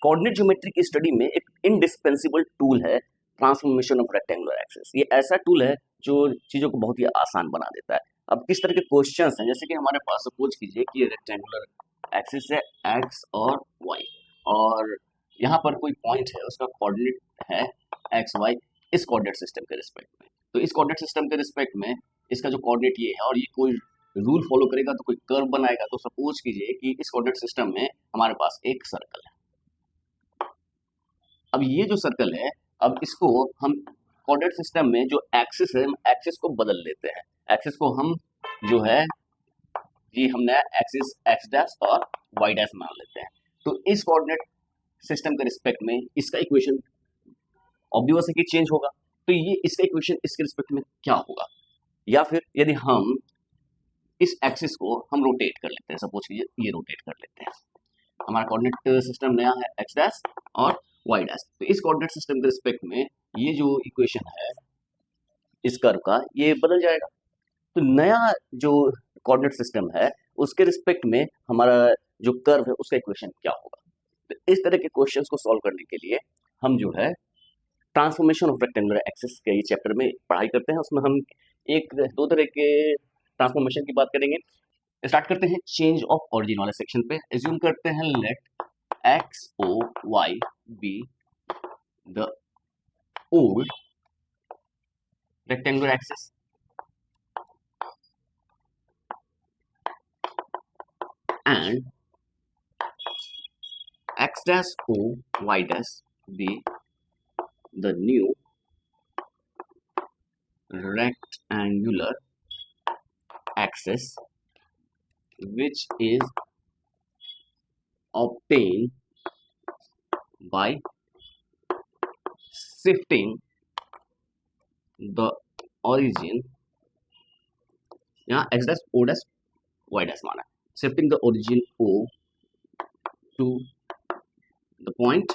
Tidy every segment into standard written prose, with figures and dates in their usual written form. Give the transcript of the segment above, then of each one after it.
Coordinate geometry की study में एक इंडिस्पेंसिबल टूल है ट्रांसफॉर्मेशन ऑफ रेक्टेंगुलर एक्सिस। ये ऐसा टूल है जो चीजों को बहुत ही आसान बना देता है। अब किस तरह के क्वेश्चंस हैं, जैसे कि हमारे पास सपोज कीजिए कि ये रेक्टेंगुलर एक्सिस है एक्स और वाई, और यहाँ पर कोई पॉइंट है, उसका कोऑर्डिनेट है एक्स वाई इस कोऑर्डिनेट सिस्टम के रिस्पेक्ट में। तो इस कोऑर्डिनेट सिस्टम के रिस्पेक्ट में इसका जो कोऑर्डिनेट ये है और ये कोई रूल फॉलो करेगा तो कोई कर्व बनाएगा। तो सपोज कीजिए कि इस कोऑर्डिनेट सिस्टम में हमारे पास एक सर्कल है। अब ये जो सर्कल है, अब इसको हम कोऑर्डिनेट सिस्टम में जो एक्सिस है, एक्सिस को बदल लेते हैं। एक्सिस को हम जो है ये हमने एक्सिस एक्स डैश और वाई डैश मान लेते हैं। तो इस कोऑर्डिनेट सिस्टम के रिस्पेक्ट में इसका इक्वेशन ऑब्वियस है कि चेंज होगा। तो ये इसका इक्वेशन इसके रिस्पेक्ट में क्या होगा? या फिर यदि हम इस एक्सिस को हम रोटेट कर लेते हैं, सपोज कीजिए ये रोटेट कर लेते हैं, हमारा कोऑर्डिनेट सिस्टम नया है एक्स डैश और वाई डैश। तो इस कोऑर्डिनेट सिस्टम के रिस्पेक्ट में ये जो इक्वेशन है इस कर्व का, ये बदल जाएगा। तो नया जो कोऑर्डिनेट सिस्टम है उसके रिस्पेक्ट में हमारा जो कर्व है उसका इक्वेशन क्या होगा? तो इस तरह के क्वेश्चंस को सॉल्व करने के लिए हम जो है ट्रांसफॉर्मेशन ऑफ रेक्टेंगुलर एक्सिस के चैप्टर में पढ़ाई करते हैं। उसमें हम एक दो तरह के ट्रांसफॉर्मेशन की बात करेंगे। स्टार्ट करते हैं चेंज ऑफ ओरिजिन वाले सेक्शन पे। एज्यूम करते हैं let x O y be the old rectangular axis and x dash o y dash be the new rectangular axis which is obtained by shifting the origin, यहाँ x dash o dash y dash माना है, shifting the origin o to the point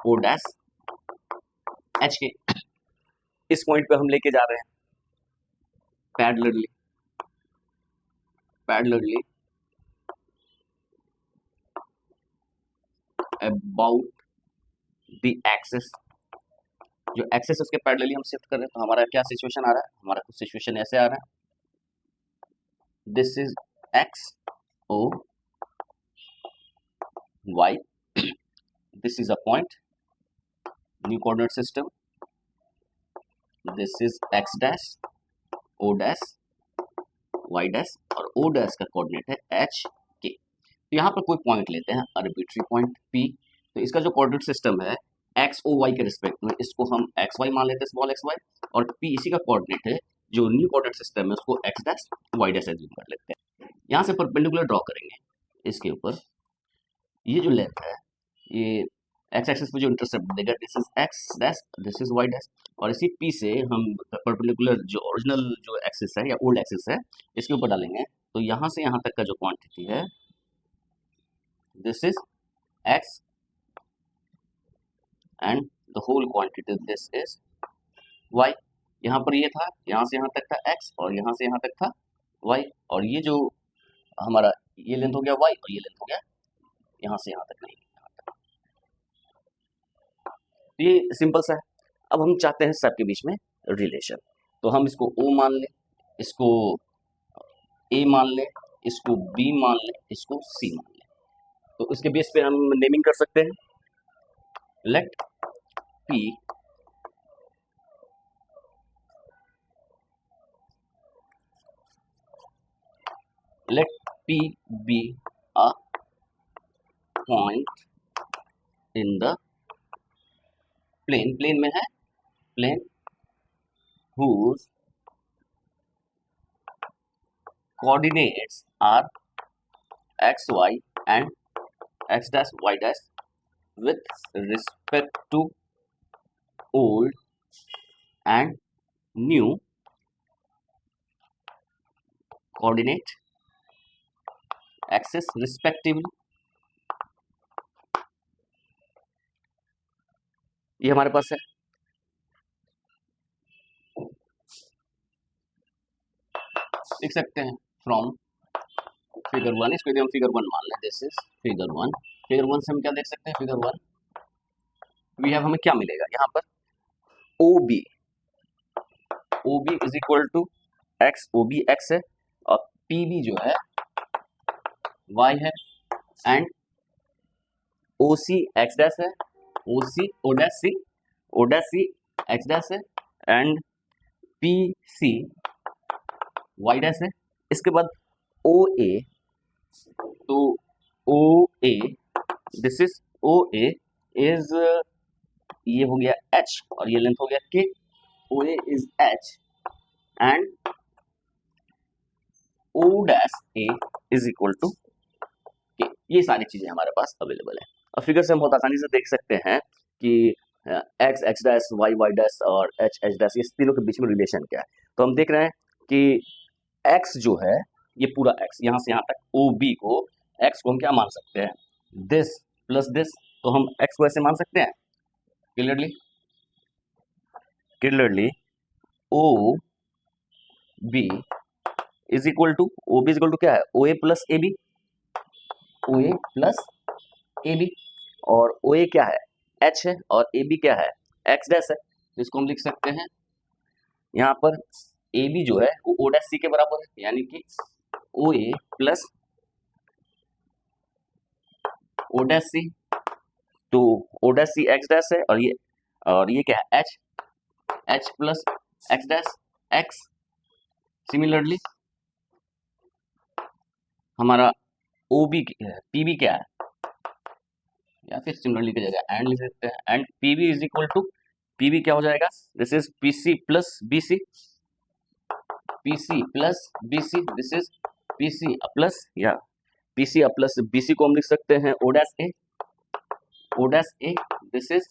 o dash h के इस point पे हम लेके जा रहे हैं पैरेलली अबाउट द एक्सिस। जो एक्सिस उसके पैरेलली हम शिफ्ट कर रहे हैं, तो हमारा क्या सिचुएशन आ रहा है? हमारा कुछ सिचुएशन ऐसे आ रहा है, this is x O y, this is a point, new coordinate system, this is x dash O dash Y dash, और ओ डैश का कोऑर्डिनेट है एच के। तो यहाँ पर कोई पॉइंट लेते हैं, आर्बिट्री पॉइंट पी। तो इसका जो कोऑर्डिनेट सिस्टम है एक्स ओ वाई के रिस्पेक्ट में, इसको हम एक्स वाई मान लेते हैं, स्मॉल एक्स वाई, और पी इसी का कोऑर्डिनेट है। जो न्यू कोऑर्डिनेट सिस्टम है उसको x dash Y dash assume कर लेते हैं। यहाँ से परपेंडिकुलर ड्रॉ करेंगे इसके ऊपर। ये जो लेंथ है, ये एक्स एक्सिस पे जो इंटरसेप्ट देगा, this is x dash, this is Y dash, और इसी पी से हम परपेंडिकुलर जो ओरिजिनल जो एक्सिस है या ओल्ड एक्सिस है इसके ऊपर डालेंगे। तो यहाँ से यहाँ तक का जो क्वांटिटी है, this is x and the whole quantity this is y. यहाँ पर ये था, यहाँ से यहाँ तक था एक्स और यहाँ से यहाँ तक था वाई, और ये जो हमारा ये लेंथ हो गया वाई और ये लेंथ हो गया यहाँ से यहाँ तक नहीं, यहाँ तक। तो ये सिंपल सा है। अब हम चाहते हैं सबके बीच में रिलेशन, तो हम इसको ओ मान लें, इसको ए मान लें, इसको बी मान लें, इसको सी मान लें। तो इसके बेस पे हम नेमिंग कर सकते हैं, let P be a point in the plane में है plane whose coordinates are x, y and x dash y dash with respect to old and new coordinate axis respectively। ये हमारे पास है। लिख सकते हैं फ्रॉम फिगर 1, इसको यदि हम फिगर 1 मान लें, दिस इज फिगर 1। फिगर 1 से हम क्या देख सकते हैं, फिगर 1 वी हैव, हमें क्या मिलेगा यहाँ पर, O B is equal to X, O B X है, और पी बी जो है वाई है, and O C X dash है, O C O dash C X dash है, and P C Y dash है। इसके बाद ओ ए, तो O A, this is O A is, ये हो गया एच और ये लेंथ हो गया K, O A is H and O dash A is equal to K. ये सारी चीजें हमारे पास अवेलेबल है। और फिगर से हम बहुत आसानी से देख सकते हैं कि x x dash, y y dash और एच एच डैश, ये तीनों के बीच में रिलेशन क्या है। तो हम देख रहे हैं कि एक्स जो है, ये पूरा एक्स यहाँ से यहाँ तक, ओ बी को, एक्स को हम क्या मान सकते हैं, दिस प्लस दिस, तो हम एक्स को ऐसे मान सकते हैं clearly O B is equal to, O B is equal to क्या है, O A plus A B, O A plus A B, और ओ ए क्या है, एच है, और ए बी क्या है, एक्स डैश है। तो इसको हम लिख सकते हैं यहाँ पर, ए बी जो है वो ओ डैश सी के बराबर है, यानी कि O A plus O dash सी, तो ओ डैश सी एक्स डैश है, और ये क्या है, H plus x dash x. Similarly हमारा ओ बी पी बी क्या है, या फिर सिमिलरली की जगह एंड लिख सकते हैं, and P B is equal to, P B क्या हो जाएगा, this is P C plus B C, P C plus B C, this is P C plus, या P C plus B C को हम लिख सकते हैं O dash A, this is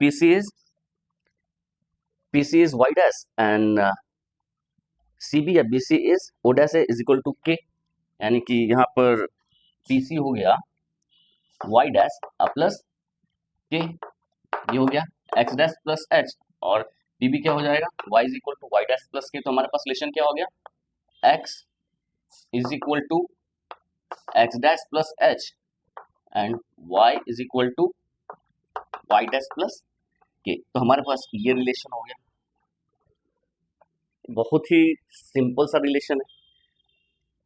P C is Y dash, and C B या B C is O dash A is equal to K, यानी कि यहाँ पर पी सी हो गया वाई डैश प्लस के, ये हो गया एक्स डैश प्लस एच, और पी बी क्या हो जाएगा, y is equal to Y dash plus k. तो हमारे पास रिलेशन क्या हो गया, x is equal to x dash plus h and y is equal to Y dash plus k. तो हमारे पास ये रिलेशन हो गया, बहुत ही सिंपल सा रिलेशन है।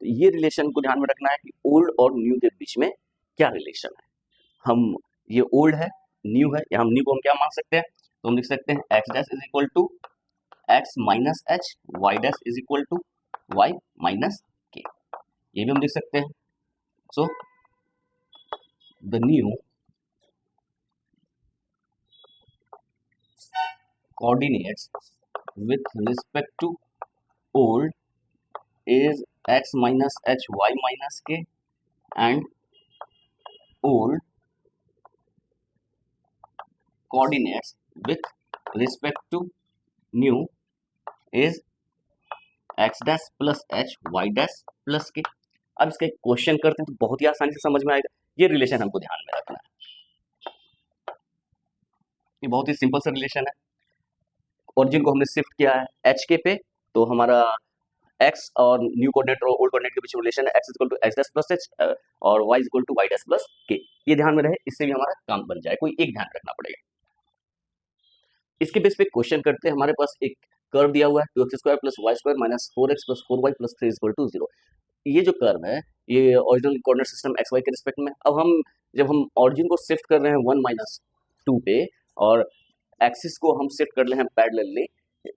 तो ये रिलेशन को ध्यान में रखना है कि ओल्ड और न्यू के बीच में क्या रिलेशन है। हम, ये ओल्ड है, न्यू है, या हम न्यू को हम क्या मान सकते हैं, तो हम लिख सकते हैं x dash is equal to x minus h, y dash is equal to y minus k, ये भी हम लिख सकते हैं। So the new coordinates with respect to old is x minus h y minus k, and old coordinates with respect to new is x dash plus h y dash plus k। अब इसका एक question करते हैं तो बहुत ही आसानी से समझ में आएगा। ये रिलेशन हमको ध्यान में रखना है, ये बहुत ही सिंपल सा रिलेशन है। ओरिजिन को हमने शिफ्ट किया है एच के पे, तो हमारा एक्स और न्यू कोऑर्डिनेट और ओल्ड कोऑर्डिनेट के बीच रिलेशन है X equal to x dash plus H और Y equal to Y dash plus K. ये ध्यान में रहे, इससे भी हमारा काम बन जाए, कोई एक ध्यान रखना पड़ेगा। इसके बेस पे क्वेश्चन करते हैं। हमारे पास एक कर्व दिया हुआ है 2x² plus y square minus 4x plus 4y plus 3 equal to 0। ये जो कर्व है ये original coordinate system x y के रिस्पेक्ट में। अब हम जब हम ऑरिजिन को शिफ्ट कर रहे हैं 1 माइनस 2 पे और एक्सिस को हम शिफ्ट कर रहे हैं पैरेलली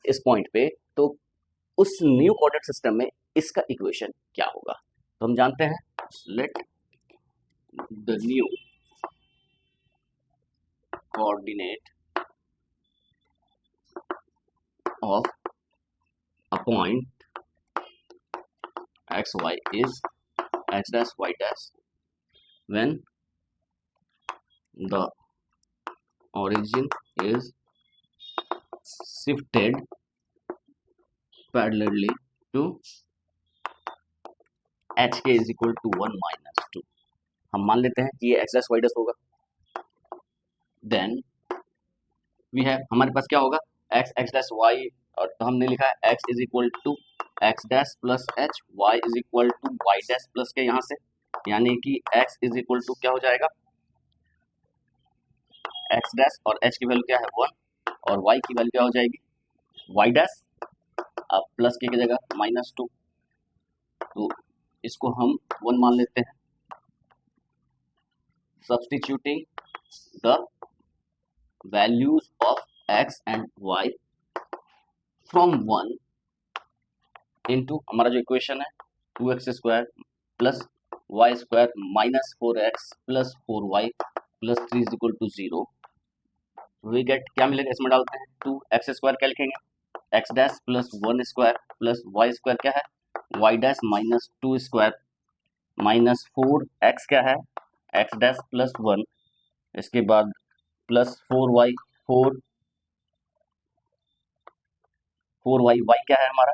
इस पॉइंट पे, तो उस न्यू कोऑर्डिनेट सिस्टम में इसका इक्वेशन क्या होगा। तो हम जानते हैं, let the new coordinate of a point xy is h dash y dash when the origin is shifted parallelly to hk is equal to 1 minus 2। हम मान लेते हैं कि ये x dash y dash होगा। देन वी हैव, हमारे पास क्या होगा, x x dash y, और तो हमने लिखा है x is equal to x dash plus h, y is equal to Y dash plus k यहाँ से, यानी कि एक्स इज इक्वल टू क्या हो जाएगा, एक्स डैश और एच की वैल्यू क्या है 1, और वाई की वैल्यू क्या हो जाएगी वाई डैश, अब प्लस के जगह -2, तो इसको हम 1 मान लेते हैं। Substituting the values of x and y from 1 into हमारा जो इक्वेशन है 2x² plus y square -4x plus 4y plus 3 is equal to 0, we get क्या मिलेगा, इसमें डालते हैं 2x² क्या लिखेंगे x dash plus 1 square plus y square क्या है y dash -2 square minus 4x क्या है x डैश प्लस 1, इसके बाद प्लस 4y, 4y y क्या है हमारा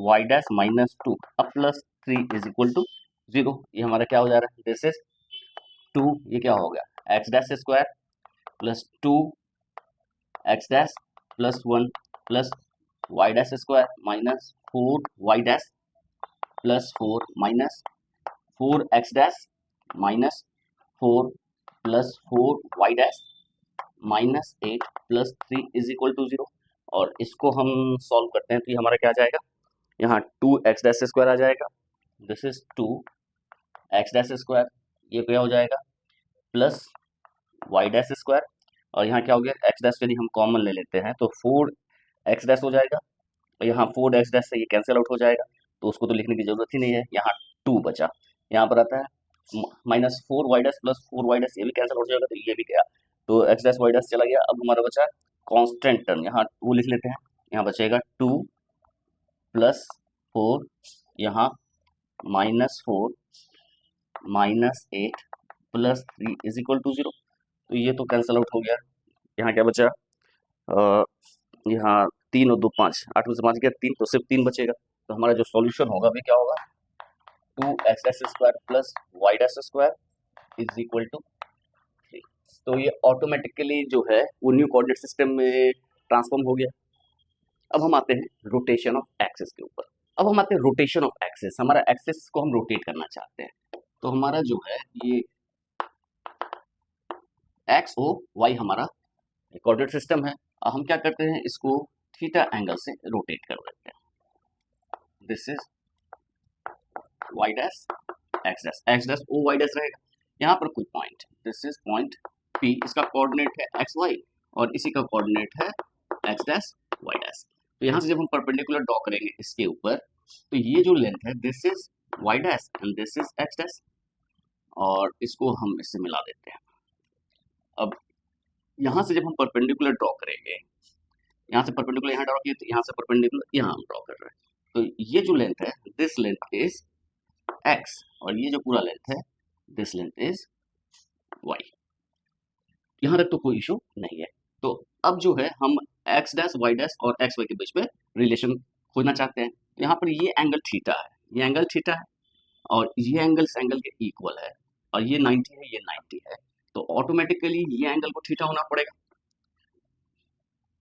y डैश -2, अब प्लस 3 इज इक्वल टू 0, ये हमारा क्या हो जा रहा है, दिस इज 2, ये क्या हो गया x dash square plus 2 x dash plus 1 plus y dash square minus 4y dash plus 4 minus 4x dash minus 4 plus 4y dash minus 8 plus 3 is equal to 0, और इसको हम सॉल्व करते हैं तो ये हमारा क्या आ जाएगा, यहाँ 2x डैश स्क्वायर आ जाएगा, this is 2x dash square, ये क्या हो जाएगा प्लस y डैश स्क्वायर, और यहाँ क्या हो गया x डैश यदि हम कॉमन ले लेते हैं तो 4x डैश हो जाएगा, और यहाँ 4x डैश से ये कैंसिल आउट हो जाएगा, तो उसको तो लिखने की जरूरत ही नहीं है, यहाँ 2 बचा, यहाँ पर आता है -4y dash plus 4y dash, ये भी कैंसिल हो जाएगा, तो ये भी गया, तो x डैश y डैश चला गया, अब हमारा बचा कांस्टेंट टर्म, यहाँ 2 लिख लेते हैं, यहाँ बचेगा 2 प्लस 4, यहाँ -4 -8 प्लस 3 इज इक्वल टू 0, तो ये तो कैंसिल आउट हो गया, यहाँ क्या बचा यहाँ 3 और 2 5, 8 में से 5 गया 3, तो सिर्फ 3 बचेगा, तो हमारा जो सॉल्यूशन होगा वे क्या होगा 2x dash square plus y dash square is equal to 3, तो ये ऑटोमेटिकली जो है वो न्यू कोऑर्डिनेट सिस्टम में ट्रांसफॉर्म हो गया। अब हम आते हैं रोटेशन ऑफ एक्सिस के ऊपर, अब हम आते हैं रोटेशन ऑफ एक्सिस, हमारा एक्सिस को हम रोटेट करना चाहते हैं, तो हमारा जो है ये एक्स ओ वाई हमारा कोऑर्डिनेट सिस्टम है, हम क्या करते हैं इसको थीटा एंगल से रोटेट कर देते हैं, this is Y dash x dash O y dash रहेगा, यहाँ पर कोई point, this is point P, इसका कोऑर्डिनेट है एक्स वाई और इसी का कोऑर्डिनेट है एक्स डैश वाई डैश, तो यहाँ से जब हम परपेंडिकुलर ड्रॉ करेंगे इसके ऊपर, तो ये जो लेंथ है this is Y dash and this is x dash, और इसको हम इससे मिला देते हैं। अब यहाँ से जब हम परपेंडिकुलर ड्रॉ करेंगे, यहाँ से परपेंडिकुलर यहाँ ड्रॉ किए, तो यहाँ से परपेंडिकुलर यहाँ हम ड्रॉ कर रहे हैं, तो ये जो लेंथ है दिस लेंथ इज x, और ये जो पूरा लेंथ है दिस लेंथ इज y, यहाँ तक तो कोई इशू नहीं है। तो अब जो है हम x डैश y डैश और x y के बीच में रिलेशन खोजना चाहते हैं, तो यहाँ पर ये एंगल थीटा है, ये एंगल थीटा है, और ये एंगल इस एंगल के इक्वल है, और ये 90 है, ये 90 है, तो ऑटोमेटिकली ये एंगल को थीटा होना पड़ेगा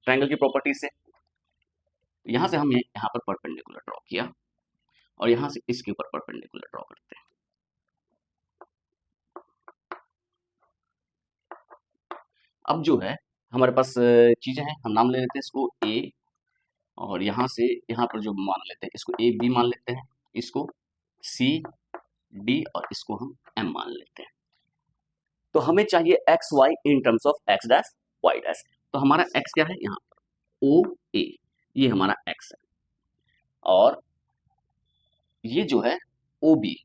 ट्रायंगल की प्रॉपर्टी से, यहाँ से हमने यहाँ पर परपेंडिकुलर ड्रॉ किया, और यहाँ से इसके ऊपर परपेंडिकुलर ड्रॉ करते हैं, अब जो है हमारे पास चीजें हैं, हम नाम ले लेते हैं इसको ए, और यहाँ से यहाँ पर जो मान लेते हैं इसको ए बी मान लेते हैं, इसको सी डी, और इसको हम एम मान लेते हैं, तो हमें चाहिए x y in terms of x dash Y dash, तो हमारा एक्स क्या है यहाँ पर ओ ए, ये हमारा एक्स है, और ये जो है ओ बी,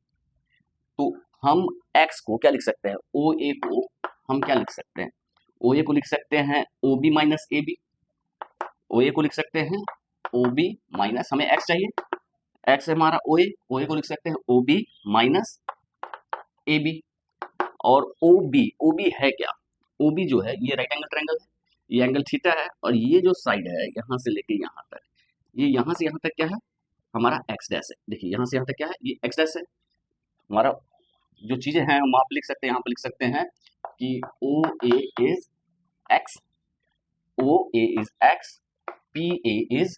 तो हम एक्स को क्या लिख सकते हैं, ओ ए को हम क्या लिख सकते हैं, ओ ए को लिख सकते हैं O B minus A B, O A को लिख सकते हैं ओ बी माइनस, हमें एक्स चाहिए, एक्स है हमारा ओ ए को लिख सकते हैं O B minus A B, और ओ बी है क्या, ओ बी जो है ये राइट एंगल ट्रायंगल है, ये एंगल थीटा है, और ये जो साइड है यहाँ से लेके यहाँ तक, ये यहाँ से यहाँ तक क्या है हमारा एक्स डैश है, देखिए यहाँ से यहाँ तक क्या है ये एक्स डैश है, हमारा जो चीजें हैं हम आप लिख सकते हैं, यहाँ पर लिख सकते हैं कि O A is x, O A is X, P A is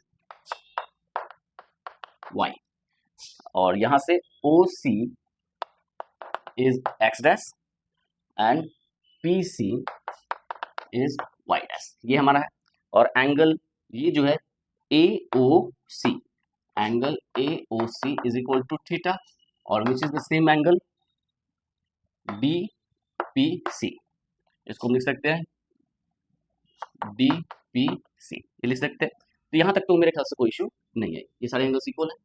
Y, और यहां से O C is x dash and P C is Y dash, ये हमारा है। और एंगल ये जो है A O C, angle A O C is equal to theta, और which is the same angle B P C, इसको हम लिख सकते हैं डी पी सी, ये लिख सकते हैं। तो यहां तक तो मेरे ख्याल से कोई इशू नहीं है, ये सारे एंगल्स इक्वल है।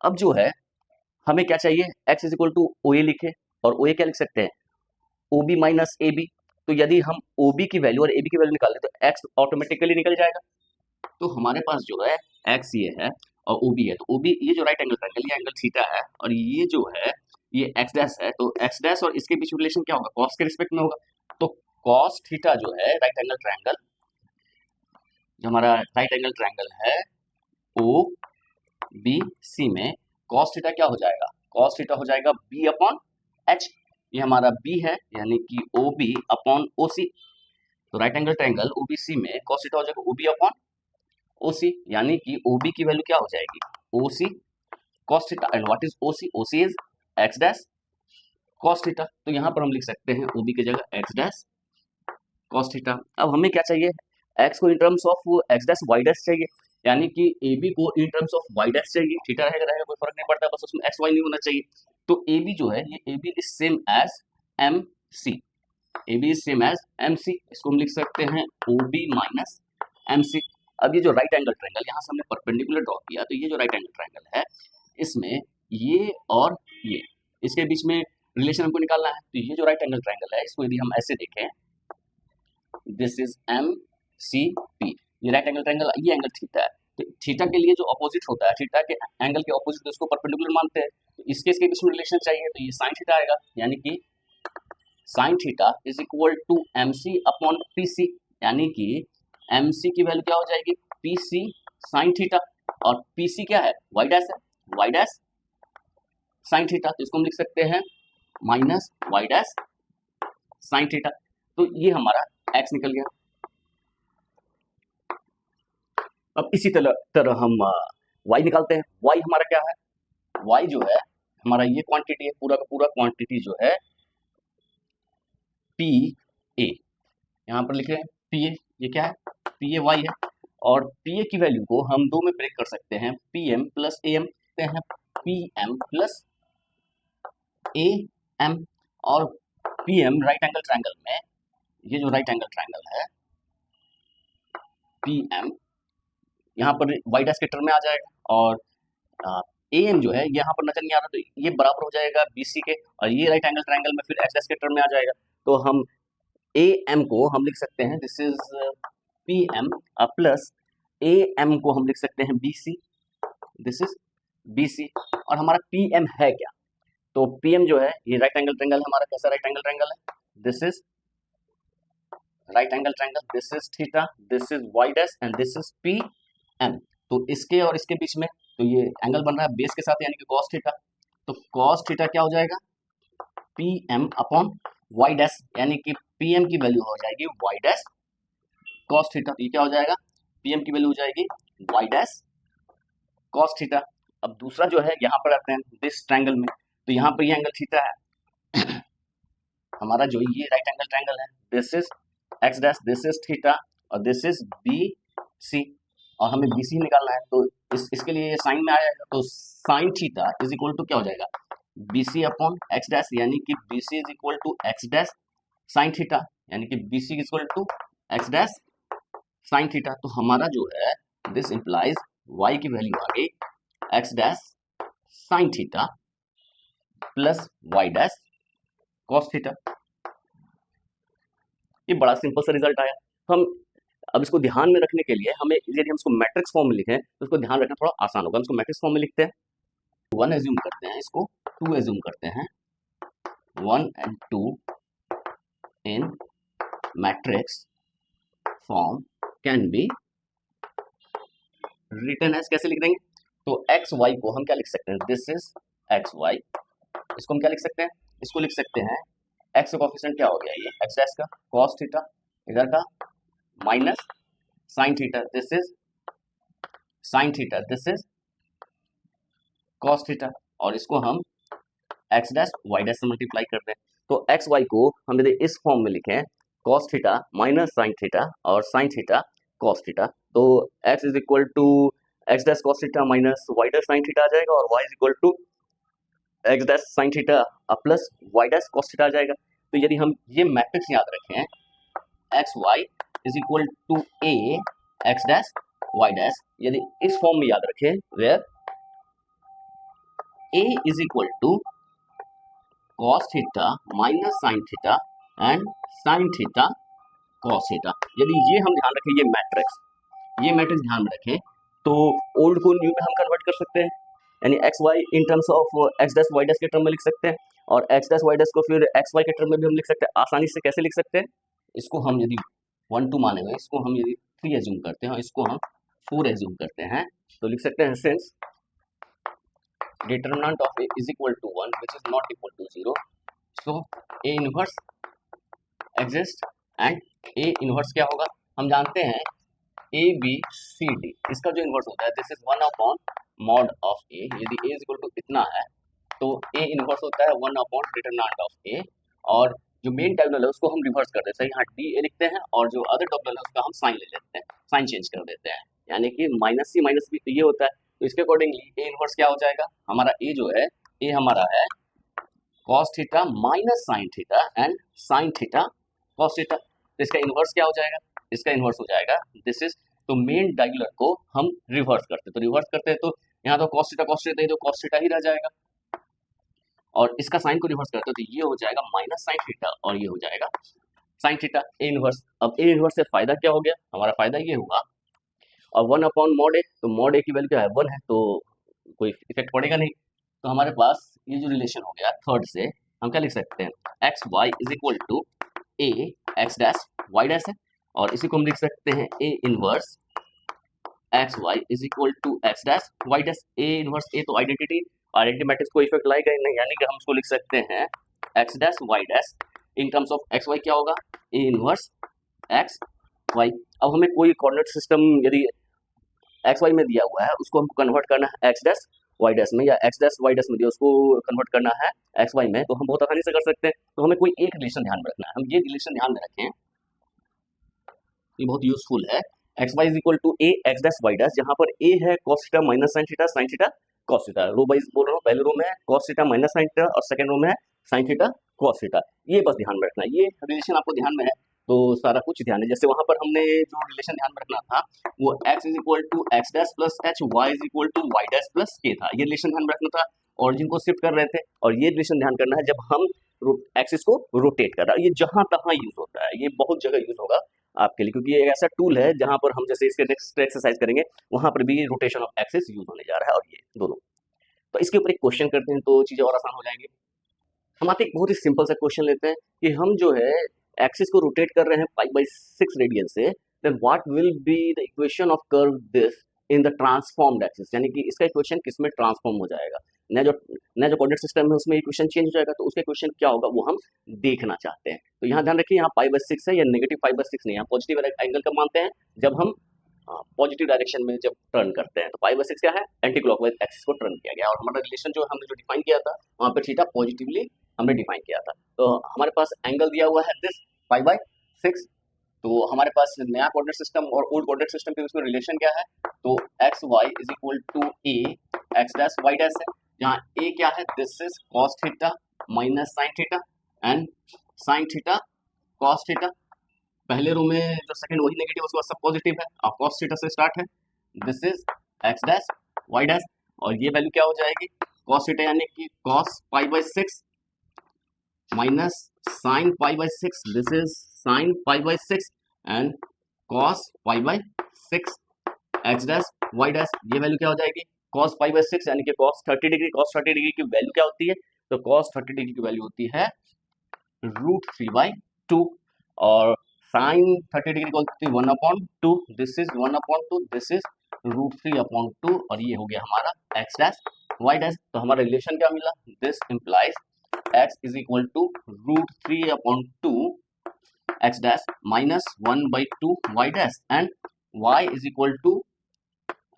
अब जो है हमें क्या चाहिए, x is equal to O A लिखे, और ओ ए क्या लिख सकते हैं, O B minus A B. तो यदि हम ओ बी की वैल्यू और ए बी की वैल्यू निकालें तो x ऑटोमेटिकली निकल जाएगा। तो हमारे पास जो है x ये है और ओ बी है, तो ओ बी ये जो राइट एंगल ट्रायंगल, ये एंगल थीटा है, और ये जो है ये x डैश है, तो x डैश और इसके बीच रिलेशन क्या होगा, cos के रिस्पेक्ट में होगा। तो cos थीटा जो है राइट एंगल ट्रायंगल, जो हमारा राइट एंगल ट्रायंगल है ओ बी सी में cos थीटा क्या हो जाएगा, cos थीटा हो जाएगा b अपॉन h, ये हमारा b है यानी कि O B upon O C. तो right angle triangle O B C में cos थीटा हो जाएगा ओ बी अपॉन ओ सी, यानी कि ओ बी की वैल्यू क्या हो जाएगी, O C cos theta, and what is O C, O C is x dash cos theta. तो यहाँ पर हम लिख सकते हैं ओ बी की जगह x डैश cos थीटा। अब हमें क्या चाहिए, x को इन terms of x dash y dash चाहिए, यानी कि ए बी को इन टर्म्स ऑफ y डैश चाहिए। थीटा रहेगा रहेगा कोई फर्क नहीं पड़ता, बस उसमें x y नहीं होना चाहिए। तो ए बी जो है ये A B is same as M C, A B is same as M C, इसको हम लिख सकते हैं O B minus M C. अब ये जो राइट एंगल ट्रायंगल यहाँ से हमने परपेंडिकुलर ड्रॉ किया, तो ये जो राइट एंगल ट्रायंगल है इसमें ये और ये, इसके बीच में रिलेशन हमको निकालना है। तो ये जो राइट एंगल ट्रायंगल है इसको यदि हम ऐसे देखें, this is M C P, ये राइट एंगल ट्रायंगल, ये एंगल थीटा है। तो थीटा के लिए जो ऑपोजिट होता है, थीटा के एंगल के ऑपोजिट उसको परपेंडिकुलर मानते हैं। तो इसके बीच में रिलेशन चाहिए, तो ये साइन थीटा आएगा, यानी कि sine theta is equal to M C upon P C, यानी कि एम सी की वैल्यू क्या हो जाएगी, पी सी साइन थीटा, और पी सी क्या है, वाई डैश है, वाई डैश साइन थीटा। तो इसको हम लिख सकते हैं minus Y dash sine theta. तो ये हमारा एक्स निकल गया। अब इसी तरह हम y निकालते हैं। y हमारा क्या है, y जो है हमारा ये क्वांटिटी है, पूरा का पूरा क्वांटिटी जो है पी ए, यहाँ पर लिख रहे हैं पी ए, ये क्या है, पी ए वाई है। और पी ए की वैल्यू को हम दो में ब्रेक कर सकते हैं, P M plus A M, P M plus A M. और P M right angle triangle में, ये जो राइट एंगल ट्रायंगल है पी एम, यहाँ पर वाई डैश के टर्म में आ जाएगा, और ए एम जो है यहाँ पर नजर नहीं आ रहा, तो ये बराबर हो जाएगा बी सी के, और ये राइट एंगल ट्रायंगल में फिर एक्स डैश के टर्म में आ जाएगा। तो हम ए एम को हम लिख सकते हैं this is P M plus A M को हम लिख सकते हैं B C, this is B C. और हमारा पी एम है क्या, तो पी एम जो है ये राइट एंगल ट्रायंगल है हमारा, कैसा राइट एंगल ट्रायंगल है, this is right angle triangle, this is theta, this is Y dash and this is P M. तो इसके और इसके बीच में तो ये एंगल बन रहा है बेस के साथ, यानी कि cos थीटा। तो cos थीटा क्या हो जाएगा, P M upon y dash, यानी कि पी एम की वैल्यू हो जाएगी वाई डैश cos थीटा। तो ये क्या हो जाएगा, पी एम की वैल्यू हो जाएगी वाई डैश cos थीटा। अब दूसरा जो है यहाँ पर आते हैं दिस ट्रायंगल में, तो यहाँ पर ये एंगल थीटा है हमारा, जो ये राइट एंगल ट्रायंगल है, this is x dash, this is theta, और दिस इज बी सी, और हमें बी सी निकालना है। तो इसके लिए ये साइन में आ जाएगा, तो sine theta is equal to क्या हो जाएगा, B C upon x dash, यानी कि B C is equal to x dash sine theta, यानी कि B C is equal to x dash sine theta. तो हमारा जो है दिस इंप्लाइज वाई की वैल्यू आ गई x dash sine theta plus Y dash cos theta. ये बड़ा सिंपल सा रिजल्ट आया। तो हम अब इसको ध्यान में रखने के लिए हमें, यदि हम इसको मैट्रिक्स फॉर्म में लिखें तो इसको ध्यान रखना थोड़ा आसान होगा। हम इसको मैट्रिक्स फॉर्म में लिखते हैं, 1 एज्यूम करते हैं, इसको 2 एज्यूम करते हैं, 1 and 2 in matrix form can be written as, कैसे लिख देंगे, तो एक्स वाई को हम क्या लिख सकते हैं, दिस इज एक्स वाई, इसको हम क्या लिख सकते हैं, इसको लिख सकते हैं एक्स का कोफिशिएंट क्या हो गया, ये एक्स डैश का cos थीटा, इधर का minus sine theta, this is sine theta, this is cos theta, और इसको हम एक्स डैश वाई डैश से मल्टीप्लाई करते हैं। तो एक्स वाई को हम यदि इस फॉर्म में लिखें cos theta minus sine theta और साइन थीटा कॉस थीटा, तो X is equal to x dash cos theta minus Y dash sine theta आ जाएगा, और Y is equal to x dash sine theta plus Y dash cos theta आ जाएगा। तो यदि हम ये मैट्रिक्स याद रखें, X Y is equal to A x dash Y dash, यदि इस फॉर्म में याद रखें where A is equal to cos theta minus sine theta and sine theta cos theta, यदि ये हम ध्यान रखें, ये मैट्रिक्स ध्यान में रखें, तो ओल्ड को न्यू में हम कन्वर्ट कर सकते हैं, यानी x y in terms of x dash Y dash के टर्म में लिख सकते हैं, और एक्स डैश वाई डैश को फिर एक्स वाई के टर्म में भी हम लिख सकते हैं। आसानी से कैसे लिख सकते हैं, इसको हम यदि 1 2 माने हुए, इसको हम यदि 3 एज्यूम करते हैं और इसको हम 4 एज्यूम करते हैं, तो लिख सकते हैं since determinant of A is equal to 1 which is not equal to 0, so A inverse exists and A inverse क्या होगा, हम जानते हैं A B C D, इसका जो इनवर्स होता है this is 1 upon mod of A, यदि A इज इक्वल टू इतना है तो A इनवर्स होता है 1 अपॉन डिटरमिनेंट ऑफ A, और जो मेन डायगोनल है उसको हम रिवर्स कर देते हैं, यहाँ डी ए लिखते हैं, और जो अदर डायगोनल है उसका हम साइन ले लेते हैं, साइन चेंज कर देते हैं, यानी कि माइनस सी माइनस बी, तो ये होता है। तो इसके अकॉर्डिंगली ए इनवर्स क्या हो जाएगा, हमारा ए जो है, ए हमारा है cos theta minus sine theta and sine theta cos theta, तो इसका इनवर्स क्या हो जाएगा, इसका इनवर्स हो जाएगा दिस इज, तो मेन डायगोनल को हम रिवर्स करते, तो रिवर्स करते हैं तो यहाँ तो cos थीटा तो cos थीटा ही रह जाएगा, और इसका साइन को रिवर्स करते हो तो ये हो जाएगा माइनस साइन थीटा, और ये हो जाएगा साइन थीटा ए इनवर्स। अब ए इनवर्स से फायदा क्या हो गया, हमारा फायदा ये हुआ, और 1 अपॉन मॉड ए, तो मॉड ए की वैल्यू क्या है 1 है, तो कोई इफेक्ट पड़ेगा नहीं, तो हमारे पास ये जो रिलेशन हो गया थर्ड से, हम क्या लिख सकते हैं X Y is equal to A x dash Y dash है, और इसी को हम लिख सकते हैं A inverse x Y is equal to x dash Y dash, A inverse A तो आइडेंटिटी मैट्रिक्स को इफेक्ट लाएगा नहीं, यानी कि हम उसको लिख सकते हैं x dash Y dash in terms of x y क्या होगा ए इनवर्स एक्स वाई। अब हमें कोई कोऑर्डिनेट सिस्टम यदि एक्स वाई में दिया हुआ है उसको हमको कन्वर्ट करना है एक्स डैश वाई डैश में, या एक्स डैश वाई डैश में दिया उसको कन्वर्ट करना है एक्स वाई में, तो हम बहुत आसानी से कर सकते हैं। तो हमें कोई एक रिलेशन ध्यान में रखना है, हम ये रिलेशन ध्यान में रखें, ये बहुत यूजफुल है, x Y is equal to A x dash Y dash, जहाँ पर ए है cos theta minus sine theta cos theta, row wise बोल रहा हूँ, पहले रो में है cos theta minus sine theta और सेकंड रो में है साइन थीटा cos थीटा, ये बस ध्यान में रखना है, ये रिलेशन आपको ध्यान में है तो सारा कुछ ध्यान है। जैसे वहां पर हमने जो रिलेशन ध्यान में रखना था वो x is equal to x dash plus h, y is equal to Y dash plus k था, ये रिलेशन ध्यान में रखना था, ऑरिजिन को शिफ्ट कर रहे थे, और ये रिलेशन ध्यान करना है जब हम एक्सिस को रोटेट कर रहा है, ये जहां तहां यूज होता है, ये बहुत जगह यूज होगा आपके लिए, क्योंकि ये एक ऐसा टूल है जहां पर हम जैसे इसके नेक्स्ट एक्सरसाइज करेंगे वहां पर भी रोटेशन ऑफ एक्सिस यूज होने जा रहा है, और ये दोनों। तो इसके ऊपर एक क्वेश्चन करते हैं तो चीजें और आसान हो जाएंगी। हम आते एक बहुत ही सिंपल सा क्वेश्चन लेते हैं कि हम जो है एक्सिस को रोटेट कर रहे हैं π/6 रेडियन से, then what will be the equation of curve this in the transformed axis, यानी कि इसका इक्वेशन किस में ट्रांसफॉर्म हो जाएगा, नया जो कोऑर्डिनेट सिस्टम है उसमें इक्वेशन चेंज हो जाएगा, तो उसका इक्वेशन क्या होगा वो हम देखना चाहते हैं। तो यहाँ ध्यान रखिए, यहाँ π/6 है या नेगेटिव π/6 नहीं, यहाँ पॉजिटिव एंगल कब मानते हैं, जब हम पॉजिटिव डायरेक्शन में जब टर्न करते हैं, तो π/6 क्या है, एंटी क्लॉकवाइज एक्सिस को टर्न किया गया, और हमारा रिलेशन जो हमने जो डिफाइन किया था वहाँ पर थीटा पॉजिटिवली हमने डिफाइन किया था, तो हमारे पास एंगल दिया हुआ है दिस π/6, तो हमारे पास नया कोऑर्डिनेट सिस्टम और ओल्ड कोऑर्डिनेट सिस्टम के उसमें रिलेशन क्या है, तो X Y is equal to A x dash Y dash है, जहाँ ए क्या है this is cos theta minus sine theta and sine theta cos theta, पहले रो में जो सेकंड वही नेगेटिव उसके बाद सब पॉजिटिव है, और cos थीटा से स्टार्ट है, this is x dash Y dash, और ये वैल्यू क्या हो जाएगी cos थीटा यानी कि cos π/6 minus sine π/6, this is sine π/6 and cos π/6 x dash Y dash, ये वैल्यू क्या हो जाएगी cos π/6 यानी कि cos 30 डिग्री, cos 30 डिग्री की वैल्यू क्या होती है, तो cos 30 डिग्री की वैल्यू होती है √3/2, और साइन 30 डिग्री को होती है 1/2, दिस इज 1/2, दिस इज √3/2, और ये हो गया हमारा एक्स डैश वाई डैश। तो हमारा रिलेशन क्या मिला, this implies x is equal to √3/2 x dash minus 1/2 y dash, and y is equal to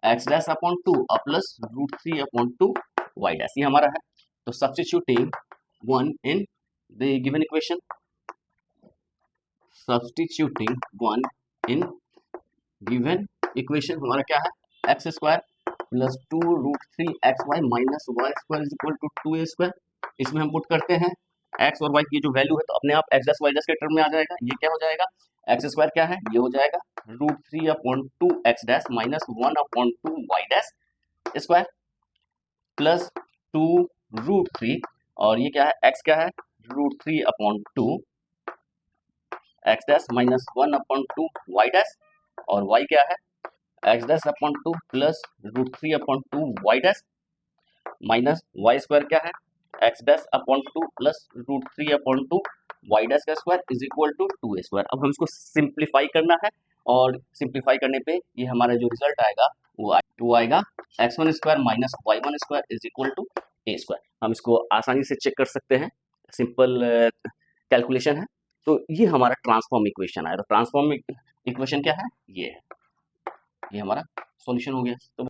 x dash upon two और plus root three upon two Y dash, ये हमारा है। तो substituting one in the given equation, substituting one in given equation हमारा क्या है, x square plus two root three x y minus Y square is equal to two A square. इसमें हम put करते हैं एक्स और वाई की जो वैल्यू है तो अपने आप एक्स डैश वाई डैश के टर्म में आ जाएगा। ये क्या हो जाएगा, एक्स स्क्वायर क्या है, ये हो जाएगा root three upon two x dash minus one upon two Y dash square plus two root three, और ये क्या है, एक्स क्या है, root three upon two x dash minus one upon two Y dash, और वाई क्या है, X dash upon two plus root three upon two Y dash minus Y square क्या है, X dash upon two plus root three upon two Y dash का square is equal to two A square. अब हम इसको simplify करना है, और simplify करने पे ये हमारा जो रिजल्ट आएगा वो आएगा X one square minus Y one square is equal to A square. हम इसको आसानी से चेक कर सकते हैं, सिंपल कैलकुलेशन है। तो ये हमारा ट्रांसफॉर्म इक्वेशन आया। तो ट्रांसफॉर्म इक्वेशन क्या है, ये है, ये हमारा सॉल्यूशन हो गया। तो